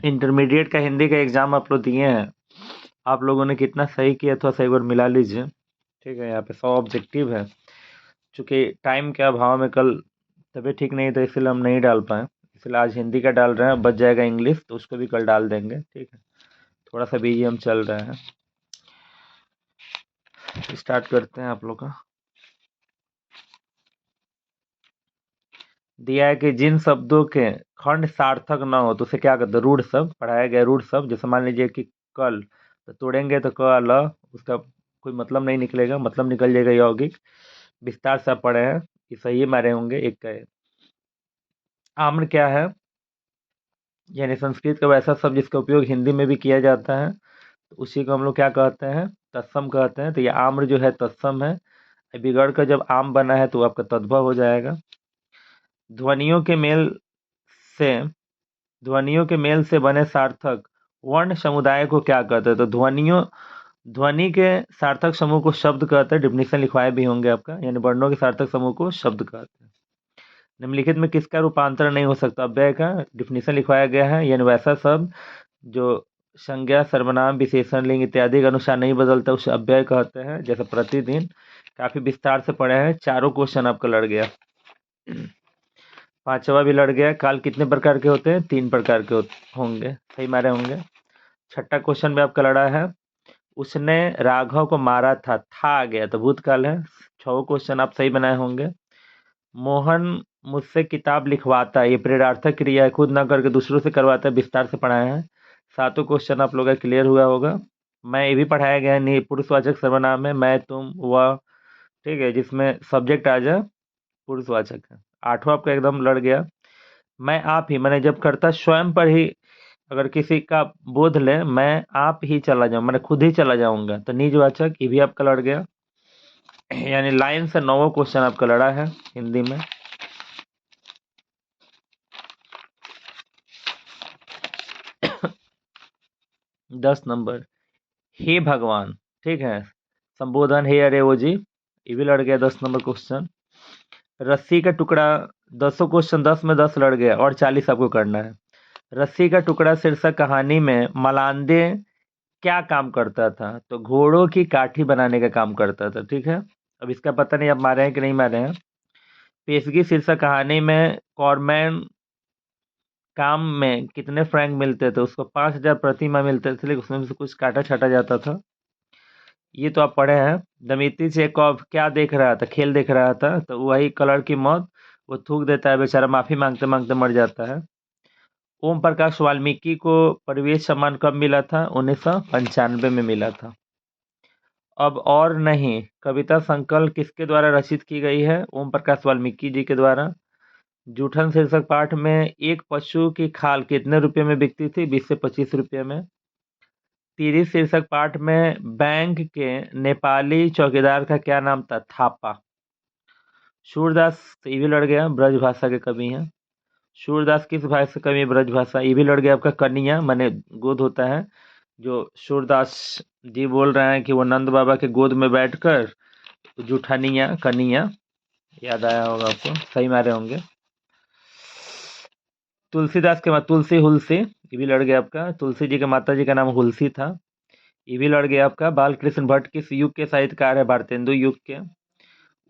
Intermediate का हिंदी का exam आप लोग दिए हैं, आप लोगों ने कितना सही किया थोड़ा सा एक बार मिला लीजिए। ठीक है, यहाँ पे 100 ऑब्जेक्टिव है। चूँकि टाइम के अभाव में कल तबीयत ठीक नहीं था, इसलिए हम नहीं डाल पाए, इसलिए आज हिंदी का डाल रहे हैं। बच जाएगा इंग्लिश, तो उसको भी कल डाल देंगे। ठीक है, थोड़ा सा बिजी हम चल रहे हैं। स्टार्ट करते हैं आप लोग का। दिया है कि जिन शब्दों के खंड सार्थक न हो तो उसे क्या कहते हैं, रूढ़ शब्द। पढ़ाया गया रूढ़ शब्द, जैसे मान लीजिए कि कल, तो तोड़ेंगे तो क ल, उसका कोई मतलब नहीं निकलेगा, मतलब निकल जाएगा यौगिक। विस्तार से आप पढ़े हैं, ये सही मारे होंगे। एक का है आम्र क्या है, यानी संस्कृत का वैसा शब्द जिसका उपयोग हिंदी में भी किया जाता है, तो उसी को हम लोग क्या कहते हैं, तत्सम कहते हैं। तो ये आम्र जो है तत्सम है, बिगड़ कर जब आम बना है तो आपका तद्भव हो जाएगा। ध्वनियों के मेल से ध्वनियों के मेल से बने सार्थक वर्ण समुदाय को क्या कहते हैं, तो ध्वनि के सार्थक समूह को शब्द कहते हैं। डिफिनीशन लिखवाए भी होंगे आपका, यानी वर्णों के सार्थक समूह को शब्द कहते हैं। निम्नलिखित में किसका रूपांतरण नहीं हो सकता, अव्यय का। डिफिनीशन लिखवाया गया है, यानी वैसा शब्द जो संज्ञा, सर्वनाम, विशेषण, लिंग इत्यादि के अनुसार नहीं बदलता, उसे अव्यय कहते हैं। जैसे प्रतिदिन, काफी विस्तार से पढ़े हैं, चारों क्वेश्चन आपका लड़ गया। पांचवा भी लड़ गया। काल कितने प्रकार के होते हैं, 3 प्रकार के होंगे, सही मारे होंगे। छठा क्वेश्चन भी आपका लड़ा है, उसने राघव को मारा था आ गया तो भूतकाल है। 6 क्वेश्चन आप सही बनाए होंगे। मोहन मुझसे किताब लिखवाता है, ये प्रेरणार्थक क्रिया है, खुद ना करके दूसरों से करवाता है, विस्तार से पढ़ाए हैं। 7 क्वेश्चन आप लोग का क्लियर हुआ होगा। मैं ये भी पढ़ाया गया है, पुरुषवाचक सर्वनाम है, मैं, तुम, वह। ठीक है, जिसमें सब्जेक्ट आ जाए पुरुषवाचक है। 8वां आपका एकदम लड़ गया। मैं आप ही, मैंने जब करता स्वयं पर ही अगर किसी का बोध ले, मैं आप ही चला जाऊं, मैंने खुद ही चला जाऊंगा, तो निजवाचक, ये भी आपका लड़ गया। यानी लाइन से 9वां क्वेश्चन आपका लड़ा है हिंदी में। दस नंबर, हे भगवान। ठीक है, संबोधन हे अरे वो जी, ये भी लड़ गया 10 नंबर क्वेश्चन। रस्सी का टुकड़ा, 10 क्वेश्चन 10 में 10 लड़ गया, और 40 आपको करना है। रस्सी का टुकड़ा शीर्षक कहानी में मलांदे क्या काम करता था, तो घोड़ों की काठी बनाने का काम करता था। ठीक है, अब इसका पता नहीं आप मारे हैं कि नहीं मारे हैं। पेशगी शीर्षक कहानी में कॉरमैन काम में कितने फ्रैंक मिलते थे, उसको 5,000 प्रति माह मिलते थे, लेकिन उसमें से कुछ काटा छाटा जाता था। ये तो आप पढ़े हैं। दमित्री चेकॉफ क्या देख रहा था, खेल देख रहा था, तो वही कलर की मौत, वो थूक देता है, बेचारा माफी मांगते मांगते मर जाता है। ओम प्रकाश वाल्मीकि को परिवेश सम्मान कब मिला था, 1995 में मिला था। अब और नहीं कविता संकल्प किसके द्वारा रचित की गई है, ओम प्रकाश वाल्मीकि जी के द्वारा। जूठन शीर्षक पाठ में एक पशु की खाल कितने रुपए में बिकती थी, 20 से 25 रुपये में। तिरी शीर्षक पाठ में बैंक के नेपाली चौकीदार का क्या नाम था, थापा। सूरदास, ये भी लड़ गया, ब्रज भाषा के कवि हैं। सूरदास किस भाषा से कवि है, ब्रज भाषा, ये भी लड़ गया आपका। कन्या माने गोद होता है, जो सूरदास जी बोल रहे हैं कि वो नंद बाबा के गोद में बैठकर जूठानिया कन्या, याद आया होगा आपको, सही मारे होंगे। तुलसीदास के तुलसी हुलसी, ये भी लड़ गया आपका। तुलसी जी के माता जी का नाम हुलसी था, ये भी लड़ गया आपका। बालकृष्ण भट्ट किस युग के साहित्यकार है, भारतेंदु युग के।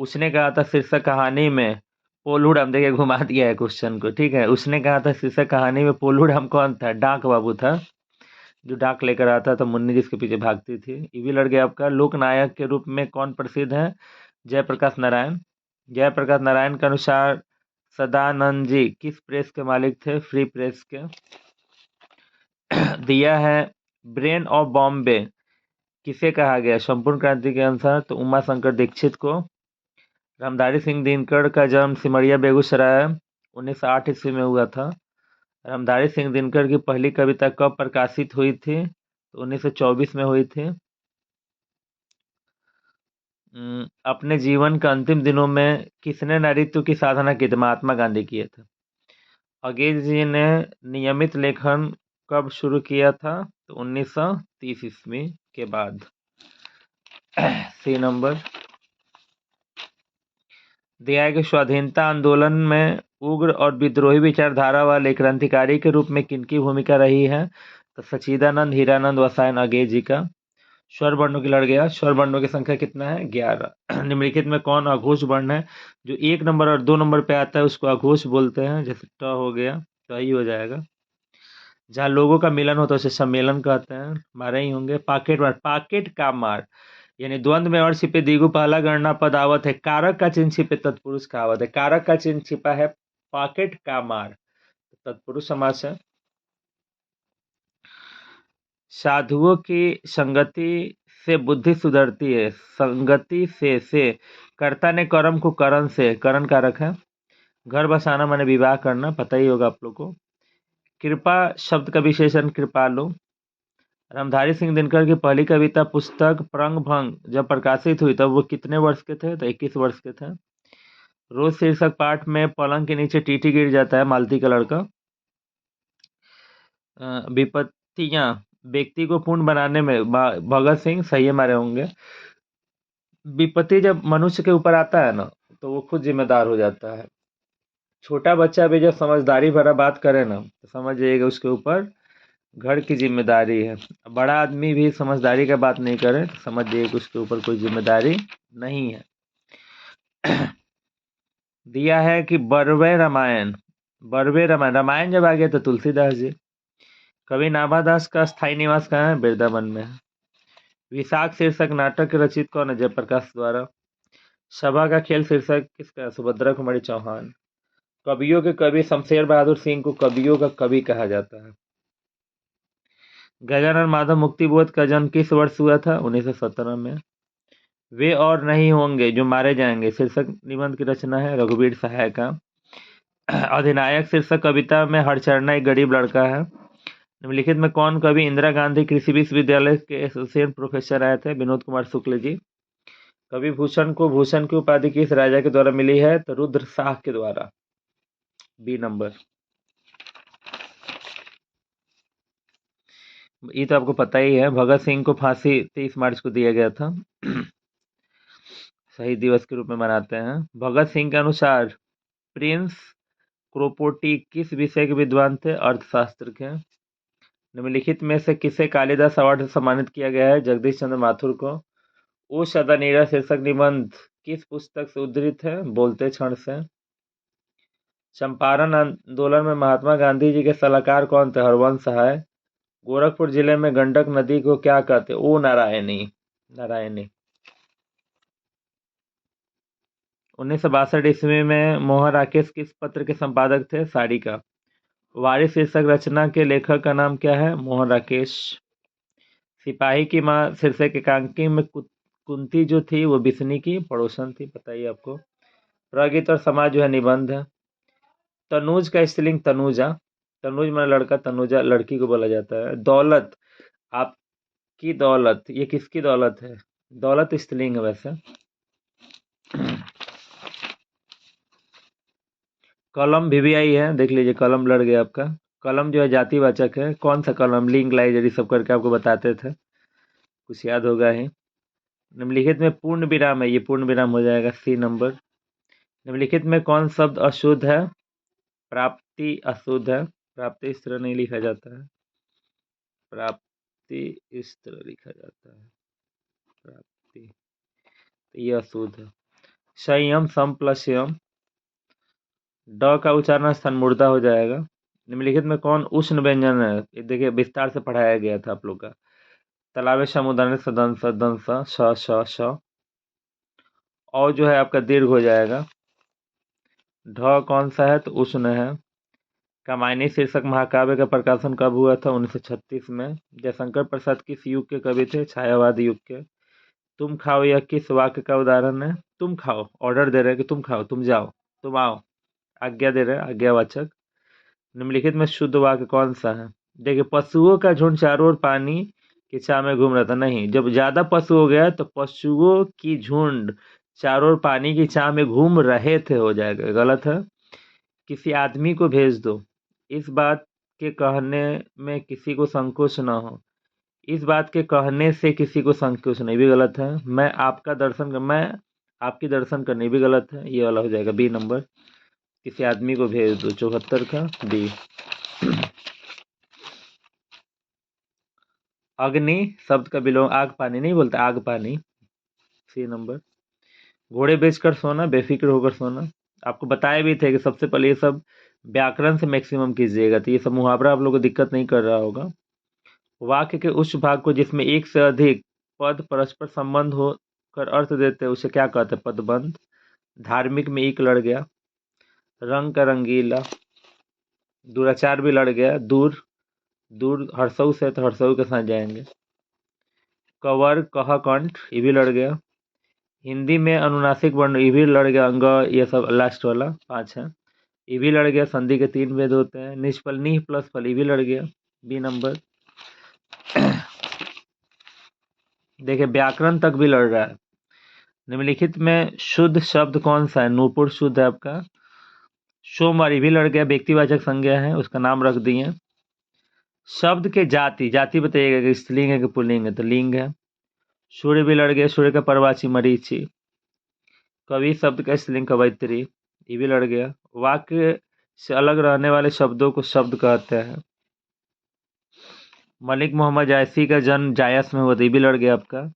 उसने कहा था शीर्षक कहानी में पोलूडाम, देखिए घुमा दिया है क्वेश्चन को। ठीक है, उसने कहा था शीर्षक कहानी में पोलूडाम कौन था, डाक बाबू था, जो डाक लेकर आता था, मुन्नी जिसके पीछे भागती थी। ये भी लड़ गया आपका। लोकनायक के रूप में कौन प्रसिद्ध है, जयप्रकाश नारायण। जयप्रकाश नारायण के अनुसार सदानंद जी किस प्रेस के मालिक थे, फ्री प्रेस के। दिया है ब्रेन ऑफ बॉम्बे किसे कहा गया, संपूर्ण क्रांति के अनुसार, तो उमा शंकर दीक्षित को। रामधारी सिंह दिनकर का जन्म सिमरिया बेगूसराय 1908 ईस्वी में हुआ था। रामधारी सिंह दिनकर की पहली कविता कब प्रकाशित हुई थी, तो 1924 में हुई थी। अपने जीवन के अंतिम दिनों में किसने नारीत्व की साधना की थी, महात्मा गांधी किए थे। अगेज जी ने नियमित लेखन कब शुरू किया था, तो 1930 ईस्वी के बाद। सी नंबर, दिया है कि स्वाधीनता आंदोलन में उग्र और विद्रोही विचारधारा वाले क्रांतिकारी के रूप में किनकी भूमिका रही है? तो सच्चिदानंद, हीरानंद, वसायन अगे जी का। स्वर वर्णों की लड़ गया। स्वर वर्णों की संख्या कितना है? 11। निम्नलिखित में कौन अघोष वर्ण है? जो 1 नंबर और 2 नंबर पे आता है उसको अघोष बोलते हैं। जैसे ट हो गया तो ही हो जाएगा। जहाँ लोगों का मिलन होता है उसे सम्मेलन कहते हैं। मारे ही होंगे। पाकेट मार, पाकेट का मार यानी द्वंद्व में और छिपे दिगु पहला गणना पद आवत है। कारक का चिन्ह छिपे तत्पुरुष कहावत है। कारक का चिन्ह छिपा है पाकेट का मार, तत्पुरुष समास है। साधुओं की संगति से बुद्धि सुधरती है। संगति से कर्ता ने कर्म को करण से, करण कारक है। घर बसाना माने विवाह करना, पता ही होगा आप लोग को। कृपा शब्द का विशेषण कृपालु। रामधारी सिंह दिनकर की पहली कविता पुस्तक प्रंग भंग जब प्रकाशित हुई तब वो कितने वर्ष के थे? तो 21 वर्ष के थे। रोज शीर्षक पाठ में पलंग के नीचे टीटी गिर जाता है, मालती का लड़का। विपत्तियां व्यक्ति को पूर्ण बनाने में भगत सिंह, सही मारे होंगे। विपत्ति जब मनुष्य के ऊपर आता है ना तो वो खुद जिम्मेदार हो जाता है। छोटा बच्चा भी जब समझदारी भरा बात करे ना तो समझ जाइएगा उसके ऊपर घर की जिम्मेदारी है। बड़ा आदमी भी समझदारी का बात नहीं करे तो समझ जाइए कि उसके ऊपर कोई जिम्मेदारी नहीं है। दिया है कि बरवे रामायण, बरवे रामायण, रामायण जब आ गया तो तुलसीदास जी। कवि नाभादास का स्थायी निवास कहाँ है? वृंदावन में है। विशाख शीर्षक नाटक के रचित कौन है? जयप्रकाश द्वारा। सभा का खेल शीर्षक किसका है? सुभद्रा कुमारी चौहान। कवियों के कवि शमशेर बहादुर सिंह को कवियों का कवि कहा जाता है। गजानन माधव मुक्तिबोध का जन्म किस वर्ष हुआ था? 1917 में। वे और नहीं होंगे जो मारे जाएंगे शीर्षक निबंध की रचना है रघुवीर सहाय का। अधिनायक शीर्षक कविता में हरचरणा एक गरीब लड़का है। निम्नलिखित में कौन कवि इंदिरा गांधी कृषि विश्वविद्यालय के एसोसिएट प्रोफेसर आए थे? विनोद कुमार शुक्ल जी। कवि भूषण को भूषण की उपाधि किस राजा के द्वारा मिली है? तो रुद्र शाह के द्वारा। B number. ये तो आपको पता ही है, भगत सिंह को फांसी 30 मार्च को दिया गया था। शहीद दिवस के रूप में मनाते हैं। भगत सिंह के अनुसार प्रिंस क्रोपोटी किस विषय के विद्वान थे? अर्थशास्त्र के। निम्नलिखित में से किसे कालिदास अवार्ड से सम्मानित किया गया है? जगदीश चंद्र माथुर को। ओ सदा नीरा शीर्षक निबंध किस पुस्तक से उद्धृत है? बोलते क्षण से। चंपारण आंदोलन में महात्मा गांधी जी के सलाहकार कौन थे? हरवंश सहाय। गोरखपुर जिले में गंडक नदी को क्या कहते? ओ नारायणी, नारायणी। 1962 ईस्वी में मोहन राकेश किस पत्र के संपादक थे? साड़ी का। वारिस शीर्षक रचना के लेखक का नाम क्या है? मोहन राकेश। सिपाही की मां शीर्षक एकांकी में कुंती जो थी वो बिस्नी की पड़ोसन थी, बताइए आपको। प्रगीत और समाज जो है निबंध है। तनुज का स्त्रीलिंग तनुजा। तनुज माने लड़का, तनुजा लड़की को बोला जाता है। दौलत, आपकी दौलत, ये किसकी दौलत है? दौलत स्त्रीलिंग है वैसे। कलम वीवीआई है, देख लीजिए कलम लड़ गया आपका। कलम जो है जातिवाचक है। कौन सा कलम? लिंक लाइजरी सब करके आपको बताते थे, कुछ याद होगा ही। निम्नलिखित में पूर्ण विराम है, ये पूर्ण विराम हो जाएगा, सी नंबर। निम्नलिखित में कौन शब्द अशुद्ध है? प्राप्ति अशुद्ध है। प्राप्ति इस तरह नहीं लिखा जाता है, प्राप्ति इस तरह लिखा जाता है, प्राप्ति, तो ये अशुद्ध है। संयम, सम प्लस यम, ड का उच्चारण स्थान मुर्दा हो जाएगा। निम्नलिखित में कौन उष्ण व्यंजन है? ये देखिए विस्तार से पढ़ाया गया था आप लोग का। तालाब समुदाय सदन सदन स श श। और जो है आपका दीर्घ हो जाएगा। ढ कौन सा है? तो उष्ण है। कामायनी शीर्षक महाकाव्य का प्रकाशन कब हुआ था? 1936 में। जयशंकर प्रसाद किस युग के कवि थे? छायावाद युग के। तुम खाओ यह किस वाक्य का उदाहरण है? तुम खाओ, ऑर्डर दे रहे हैं कि तुम खाओ, तुम जाओ, तुम आओ, आज्ञा दे रहे हैं, आज्ञावाचक। निम्नलिखित में शुद्ध वाक्य कौन सा है? देखिए पशुओं का झुंड चारों ओर पानी की छाया में घूम रहा था। नहीं, जब ज्यादा पशु हो गया तो पशुओं की झुंड चारों ओर पानी की छाया में घूम रहे थे हो जाएगा, गलत है। किसी आदमी को भेज दो, इस बात के कहने में किसी को संकोच न हो, इस बात के कहने से किसी को संकोच नहीं, भी गलत है। मैं आपकी दर्शन करने भी गलत है, ये वाला हो जाएगा बी नंबर। किसी आदमी को भेज दो। 74 का डी। अग्नि शब्द का बिलोंग आग पानी नहीं बोलते, आग पानी, सी नंबर। घोड़े बेचकर सोना, बेफिक्र होकर सोना। आपको बताए भी थे कि सबसे पहले ये सब व्याकरण से मैक्सिमम कीजिएगा, तो ये सब मुहावरा आप लोगों को दिक्कत नहीं कर रहा होगा। वाक्य के उस भाग को जिसमें एक से अधिक पद परस्पर संबंध होकर अर्थ देते हैं उसे क्या कहते हैं? पदबंध। धार्मिक में एक लड़ गया। रंग का रंगीला। दुराचार भी लड़ गया। दूर, दूर हर्षऊ से तो हर्षऊ के साथ जाएंगे। कवर कह कंठ, ये भी लड़ गया। हिंदी में अनुनासिक वर्ण, ये भी लड़ गया। अंग, ये सब लास्ट वाला 5 है, ये भी लड़ गया। संधि के 3 भेद होते हैं। निष्फल, नी प्लस फल, ये भी लड़ गया। B number. देखिए व्याकरण तक भी लड़ रहा है। निम्नलिखित में शुद्ध शब्द कौन सा है? नूपुर शुद्ध है आपका। सोमवार, ये भी लड़ गया। व्यक्तिवाचक संज्ञा है, उसका नाम रख दिए। शब्द के जाति, जाति बताइएगा कि स्त्रीलिंग है कि पुल्लिंग है? तो लिंग है। सूर्य भी लड़ गया। सूर्य का परवाची मरीचि। कवि शब्द का स्त्रीलिंग कवयित्री, ये भी लड़ गया। वाक्य से अलग रहने वाले शब्दों को शब्द कहते हैं। मलिक मोहम्मद जायसी का जन्म जायस में हुआ, ये भी लड़ गया आपका।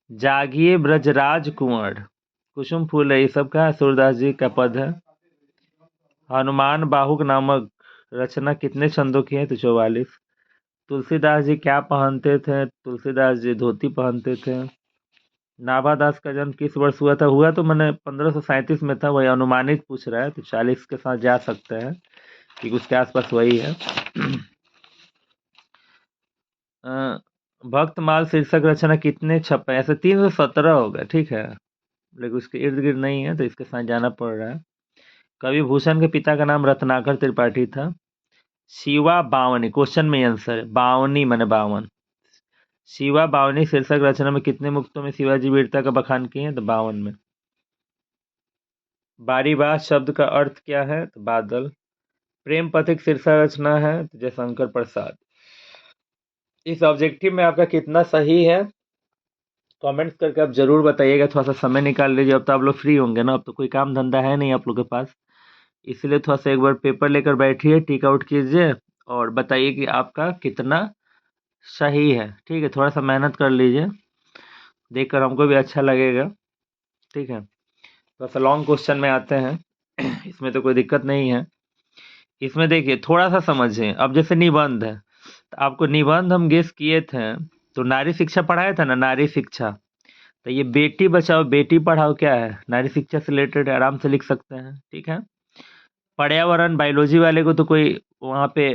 जागिए ब्रजराज कुंवर, कुसुम फूल है, ये सब का सूरदास जी का पद है। हनुमान बाहुक नामक रचना कितने छंदों की है? तो 44। तुलसीदास जी क्या पहनते थे? तुलसीदास जी धोती पहनते थे। नाभादास का जन्म किस वर्ष हुआ था? हुआ तो मैंने 1537 में था, वही अनुमानित पूछ रहा है, तो 40 के साथ जा सकते हैं कि उसके आसपास वही है। भक्तमाल शीर्षक रचना कितने छपे? ऐसे 317 हो गए, ठीक है, लेकिन उसके इर्द गिर्द नहीं है तो इसके साथ जाना पड़ रहा है। कवि भूषण के पिता का नाम रत्नाकर त्रिपाठी था। शिवा बावनी, क्वेश्चन में आंसर है, बावनी माने 52। शिवा बावनी शीर्षक रचना में कितने मुक्तों में शिवाजी वीरता का बखान किए हैं? तो 52 में। बारीबास शब्द का अर्थ क्या है? तो बादल। प्रेम पथिक शीर्षक रचना है तो जयशंकर प्रसाद। इस ऑब्जेक्टिव में आपका कितना सही है कमेंट्स करके आप जरूर बताइएगा। थोड़ा सा समय निकाल लीजिए, अब तो आप लोग फ्री होंगे ना, अब तो कोई काम धंधा है नहीं आप लोग के पास, इसलिए थोड़ा सा एक बार पेपर लेकर बैठिए, टिक आउट कीजिए और बताइए कि आपका कितना सही है। ठीक है, थोड़ा सा मेहनत कर लीजिए, देखकर हमको भी अच्छा लगेगा। ठीक है, थोड़ा सा लॉन्ग क्वेश्चन में आते हैं। इसमें तो कोई दिक्कत नहीं है। इसमें देखिए थोड़ा सा समझें, अब जैसे निबंध है तो आपको निबंध हम गेस किए थे, तो नारी शिक्षा पढ़ाया था ना, नारी शिक्षा, तो ये बेटी बचाओ बेटी पढ़ाओ क्या है? नारी शिक्षा से रिलेटेड, आराम से लिख सकते हैं। ठीक है, पर्यावरण बायोलॉजी वाले को तो कोई वहाँ पे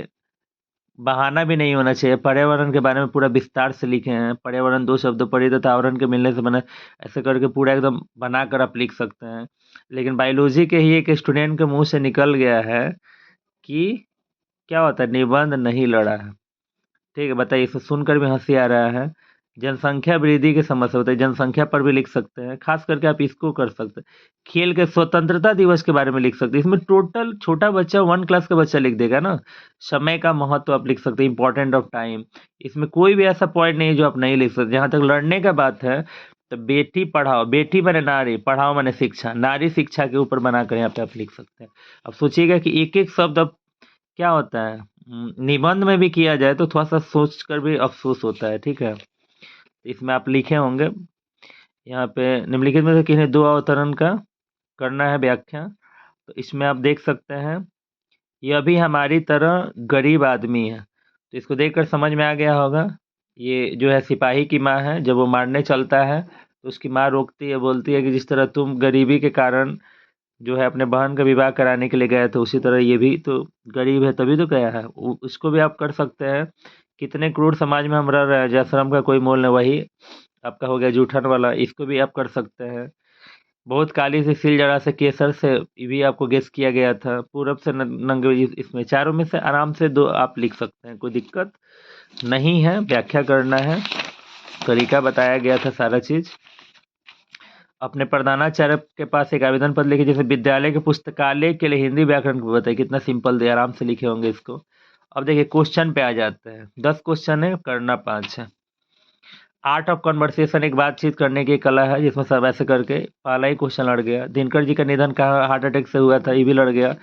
बहाना भी नहीं होना चाहिए, पर्यावरण के बारे में पूरा विस्तार से लिखे हैं। पर्यावरण 2 शब्द पढ़ी तथा आवरण के मिलने से बना, ऐसे करके पूरा एकदम बनाकर आप लिख सकते हैं। लेकिन बायोलॉजी के ही एक स्टूडेंट के मुंह से निकल गया है कि क्या होता है, निबंध नहीं लड़ा है। ठीक है, बताइए, इसे सुनकर भी हंसी आ रहा है। जनसंख्या वृद्धि की समस्या होता है, जनसंख्या पर भी लिख सकते हैं, खास करके आप इसको कर सकते हैं। खेल के स्वतंत्रता दिवस के बारे में लिख सकते हैं, इसमें टोटल छोटा बच्चा 1 क्लास का बच्चा लिख देगा ना। समय का महत्व आप लिख सकते हैं, इंपॉर्टेंट ऑफ टाइम, इसमें कोई भी ऐसा पॉइंट नहीं है जो आप नहीं लिख सकते। जहां तक लड़ने का बात है तो बेटी पढ़ाओ, बेटी माने नारी, पढ़ाओ माने शिक्षा, नारी शिक्षा के ऊपर बनाकर यहाँ पे आप लिख सकते हैं। अब सोचिएगा कि एक एक शब्द अब क्या होता है, निबंध में भी किया जाए तो थोड़ा सा सोच कर भी अफसोस होता है। ठीक है, इसमें आप लिखे होंगे यहाँ पे, निम्नलिखित में से किन्हीं 2 अवतरण का करना है व्याख्या, तो इसमें आप देख सकते हैं, यह भी हमारी तरह गरीब आदमी है, तो इसको देखकर समझ में आ गया होगा। ये जो है सिपाही की माँ है, जब वो मारने चलता है तो उसकी माँ रोकती है, बोलती है कि जिस तरह तुम गरीबी के कारण जो है अपने बहन का विवाह कराने के लिए गए थे, उसी तरह ये भी तो गरीब है तभी तो गया है। उसको भी आप कर सकते हैं। कितने क्रूर समाज में हम रह रहे हैं, जयश्रम का कोई मोल नहीं, वही आपका हो गया जूठन वाला, इसको भी आप कर सकते हैं। बहुत काली से सिल जड़ा से केसर से, ये भी आपको गेस किया गया था। पूरब से नंगे, इसमें चारों में से आराम से 2 आप लिख सकते हैं, कोई दिक्कत नहीं है। व्याख्या करना है, तरीका बताया गया था सारा चीज। अपने प्रधानाचार्य के पास एक आवेदन पत्र लिखे, जैसे विद्यालय के पुस्तकालय के लिए हिंदी व्याकरण को बताइए, कितना सिंपल दे, आराम से लिखे होंगे इसको। अब देखिए क्वेश्चन पे आ जाते हैं, 10 क्वेश्चन है, करना 5 है। आर्ट ऑफ कन्वर्सेशन एक बातचीत करने की कला है, जिसमें सब ऐसे करके पहला ही क्वेश्चन लड़ गया। दिनकर जी का निधन कहाँ हार्ट अटैक से हुआ था, ये भी लड़ गया।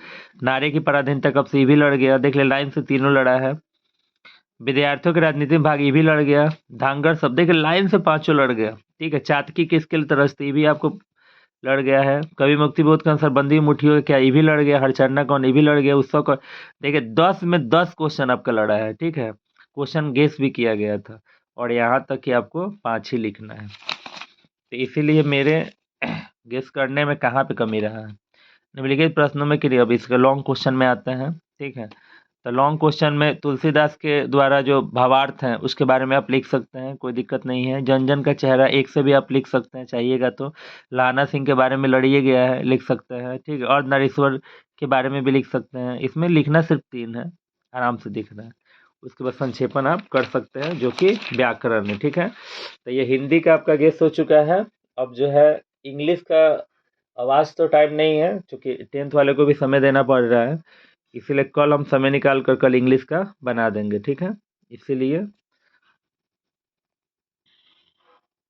नारी की पराधीनता कब से, ये भी लड़ गया। देख ले लाइन से तीनों लड़ा है। विद्यार्थियों के राजनीति में भाग, ये भी लड़ गया। धांगर शब्द के लाइन से पांचों लड़ गया। ठीक है। चातकी किसके लिए तरसती, ये भी आपको लड़ गया है। कवि मुक्ति बोध का आंसर बंदी मुठियों क्या, ये भी लड़ गया। हरचरना कौन, ये भी लड़ गया। उत्सव कौन। देखिए 10 में 10 क्वेश्चन आपका लड़ा है। ठीक है। क्वेश्चन गेस भी किया गया था और यहाँ तक कि आपको 5 ही लिखना है। तो इसीलिए मेरे गेस करने में कहाँ पे कमी रहा है। निम्नलिखित प्रश्नों में क्रिया, अब इसके लॉन्ग क्वेश्चन में आते हैं। ठीक है। तो लॉन्ग क्वेश्चन में तुलसीदास के द्वारा जो भावार्थ हैं उसके बारे में आप लिख सकते हैं, कोई दिक्कत नहीं है। जन जन का चेहरा एक से भी आप लिख सकते हैं, चाहिएगा तो। लाना सिंह के बारे में लड़िए गया है, लिख सकते हैं। ठीक है। और नरेश्वर के बारे में भी लिख सकते हैं। इसमें लिखना सिर्फ 3 है, आराम से दिख रहा है। उसके बाद संक्षेपण आप कर सकते हैं, जो कि व्याकरण है। ठीक है। तो ये हिंदी का आपका गेस हो चुका है। अब जो है इंग्लिश का आवाज़ तो टाइम नहीं है, क्योंकि 10th वाले को भी समय देना पड़ रहा है। इसीलिए कल हम समय निकाल कर कल इंग्लिश का बना देंगे। ठीक है। इसीलिए